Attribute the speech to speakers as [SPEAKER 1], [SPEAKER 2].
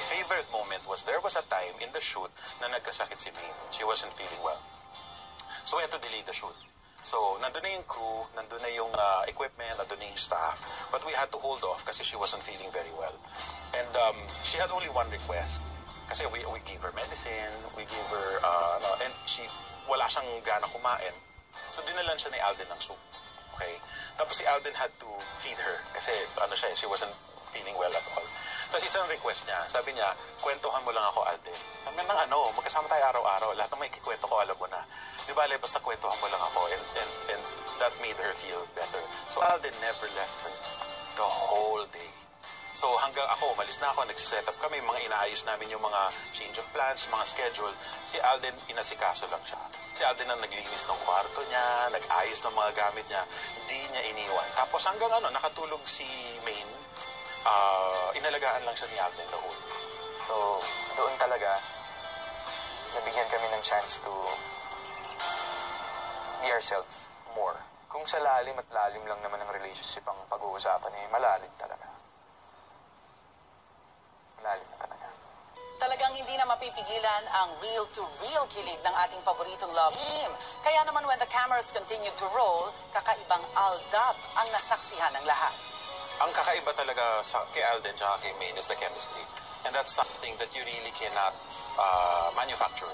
[SPEAKER 1] favorite moment was there was a time in the shoot na nagkasakit si Maine. She wasn't feeling well. So we had to delay the shoot. So nandun na yung crew, nandun na yung equipment, nandun na yung staff. But we had to hold off kasi she wasn't feeling very well. And she had only one request. Kasi we gave her medicine, we gave her, and wala siyang gana kumain. So dinalan siya ni Alden ng soup. Okay? Tapos si Alden had to feed her kasi she wasn't feeling well at all. Tapos isang request niya, sabi niya, kwentuhan mo lang ako, Alden. Sabi niya, magkasama tayo araw-araw, lahat ng may kikwento ko, alam mo na. Di ba, basta kwentuhan mo lang ako, and that made her feel better. So Alden never left her the whole day. So hanggang ako, malis na ako, nag-set up kami, mga inaayos namin yung mga change of plans, mga schedule. Si Alden, inasikaso lang siya. Si Alden ang naglinis ng kwarto niya, nag-ayos ng mga gamit niya, hindi niya iniwan. Tapos hanggang nakatulog si Maine, inalagaan lang siya ni Alden the whole day.
[SPEAKER 2] So, doon talaga, nabigyan kami ng chance to be ourselves more. Kung sa lalim at lalim lang naman ng relationship ang pag-uusapan, malalim talaga. Malalim na talaga.
[SPEAKER 3] Talagang hindi na mapipigilan ang real-to-real kilig ng ating paboritong love team. Kaya naman when the cameras continued to roll, kakaibang aldab ang nasaksihan ng lahat.
[SPEAKER 1] Ang kakaiba talaga kay Alden at kay Maine is the chemistry. And that's something that you really cannot manufacture.